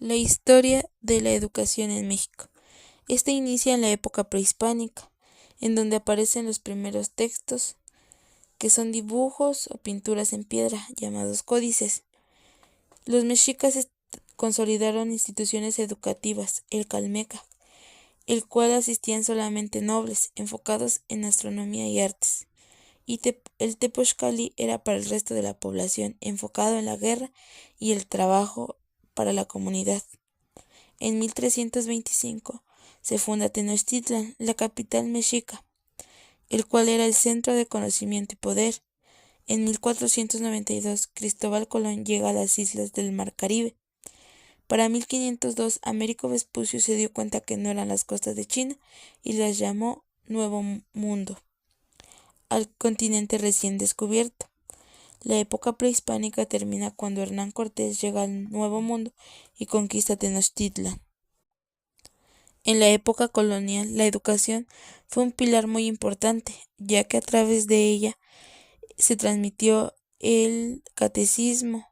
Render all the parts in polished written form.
La historia de la educación en México. Esta inicia en la época prehispánica, en donde aparecen los primeros textos, que son dibujos o pinturas en piedra, llamados códices. Los mexicas consolidaron instituciones educativas, el Calmeca, el cual asistían solamente nobles, enfocados en astronomía y artes, y el Tepochcali era para el resto de la población, enfocado en la guerra y el trabajo para la comunidad. En 1325 se funda Tenochtitlan, la capital mexica, el cual era el centro de conocimiento y poder. En 1492 Cristóbal Colón llega a las islas del Mar Caribe. Para 1502 Américo Vespucio se dio cuenta que no eran las costas de China y las llamó Nuevo Mundo, al continente recién descubierto. La época prehispánica termina cuando Hernán Cortés llega al Nuevo Mundo y conquista Tenochtitlan. En la época colonial, la educación fue un pilar muy importante, ya que a través de ella se transmitió el catecismo,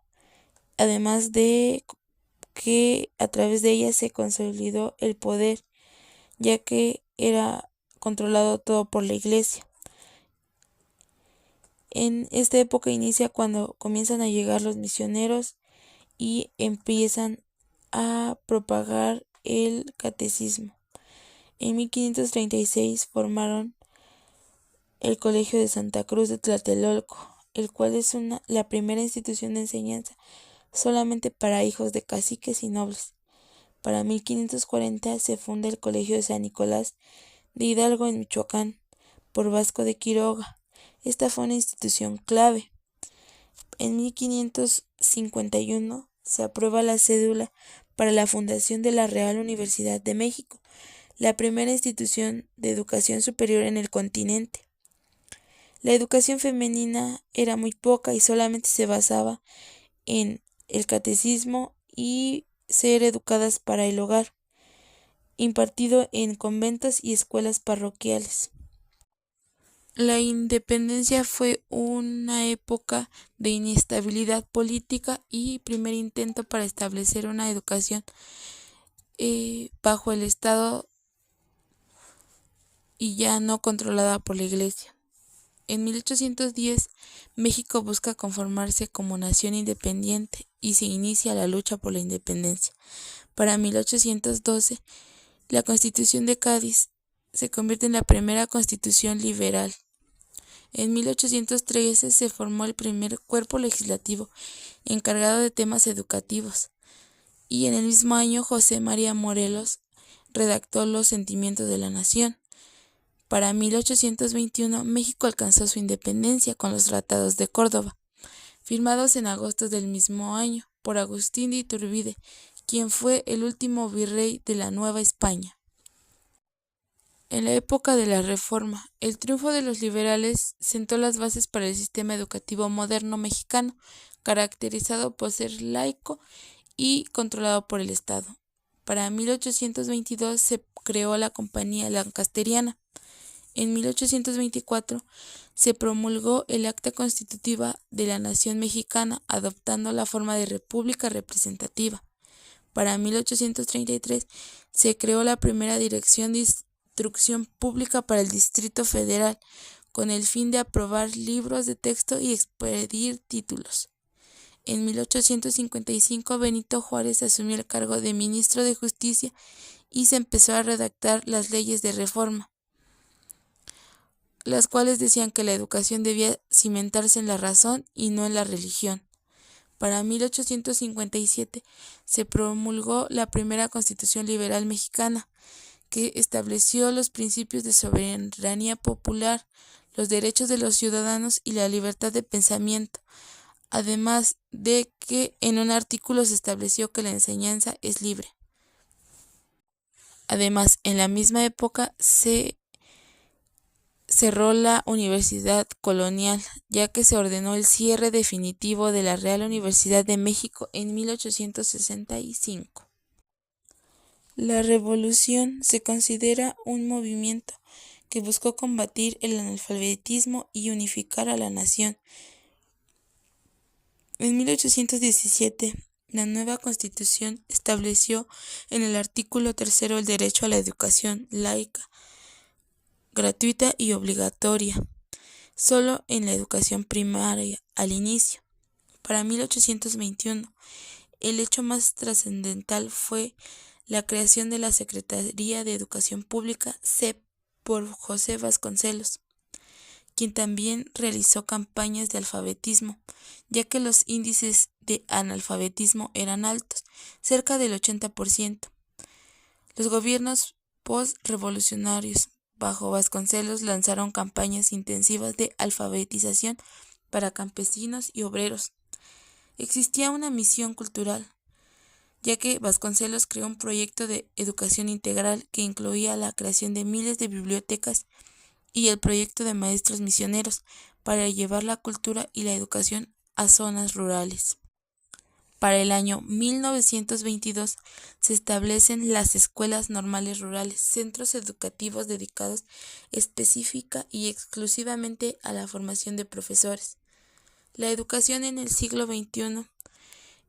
además de que a través de ella se consolidó el poder, ya que era controlado todo por la iglesia. En esta época inicia cuando comienzan a llegar los misioneros y empiezan a propagar el catecismo. En 1536 formaron el Colegio de Santa Cruz de Tlatelolco, el cual es la primera institución de enseñanza solamente para hijos de caciques y nobles. Para 1540 se funda el Colegio de San Nicolás de Hidalgo en Michoacán por Vasco de Quiroga. Esta fue una institución clave. En 1551 se aprueba la cédula para la fundación de la Real Universidad de México, la primera institución de educación superior en el continente. La educación femenina era muy poca y solamente se basaba en el catecismo y ser educadas para el hogar, impartido en conventos y escuelas parroquiales. La independencia fue una época de inestabilidad política y primer intento para establecer una educación bajo el Estado y ya no controlada por la Iglesia. En 1810, México busca conformarse como nación independiente y se inicia la lucha por la independencia. Para 1812, la Constitución de Cádiz se convierte en la primera constitución liberal. En 1813 se formó el primer cuerpo legislativo encargado de temas educativos, y en el mismo año José María Morelos redactó los Sentimientos de la Nación. Para 1821 México alcanzó su independencia con los Tratados de Córdoba, firmados en agosto del mismo año por Agustín de Iturbide, quien fue el último virrey de la Nueva España. En la época de la Reforma, el triunfo de los liberales sentó las bases para el sistema educativo moderno mexicano, caracterizado por ser laico y controlado por el Estado. Para 1822 se creó la Compañía Lancasteriana. En 1824 se promulgó el Acta Constitutiva de la Nación Mexicana, adoptando la forma de república representativa. Para 1833 se creó la primera Dirección de Instrucción Pública para el Distrito Federal, con el fin de aprobar libros de texto y expedir títulos. En 1855 Benito Juárez asumió el cargo de ministro de Justicia y se empezó a redactar las leyes de reforma, las cuales decían que la educación debía cimentarse en la razón y no en la religión. Para 1857 se promulgó la primera Constitución Liberal Mexicana, que estableció los principios de soberanía popular, los derechos de los ciudadanos y la libertad de pensamiento, además de que en un artículo se estableció que la enseñanza es libre. Además, en la misma época se cerró la Universidad Colonial, ya que se ordenó el cierre definitivo de la Real Universidad de México en 1865. La Revolución se considera un movimiento que buscó combatir el analfabetismo y unificar a la nación. En 1817 La nueva Constitución estableció en el artículo 3 el derecho a la educación laica, gratuita y obligatoria, solo en la educación primaria al inicio. Para 1821, el hecho más trascendental fue la creación de la Secretaría de Educación Pública, SEP, por José Vasconcelos, quien también realizó campañas de alfabetismo, ya que los índices de analfabetismo eran altos, cerca del 80%. Los gobiernos post-revolucionarios bajo Vasconcelos lanzaron campañas intensivas de alfabetización para campesinos y obreros. Existía una misión cultural, ya que Vasconcelos creó un proyecto de educación integral que incluía la creación de miles de bibliotecas y el proyecto de maestros misioneros para llevar la cultura y la educación a zonas rurales. Para el año 1922 se establecen las escuelas normales rurales, centros educativos dedicados específica y exclusivamente a la formación de profesores. La educación en el siglo XXI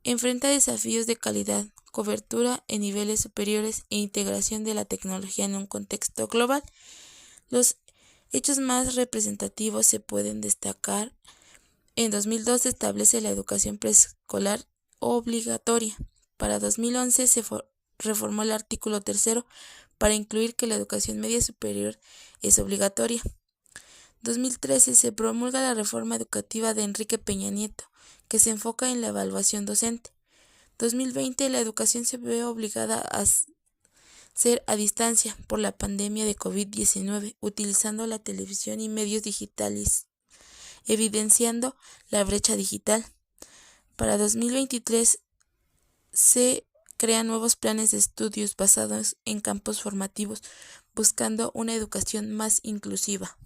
enfrenta desafíos de calidad, cobertura en niveles superiores e integración de la tecnología en un contexto global. Los hechos más representativos se pueden destacar. En 2002 se establece la educación preescolar obligatoria. Para 2011 se reformó el artículo 3 para incluir que la educación media superior es obligatoria. 2013 se promulga la reforma educativa de Enrique Peña Nieto, que se enfoca en la evaluación docente. 2020 la educación se ve obligada a ser a distancia por la pandemia de COVID-19, utilizando la televisión y medios digitales, evidenciando la brecha digital. Para 2023 se crean nuevos planes de estudios basados en campos formativos, buscando una educación más inclusiva.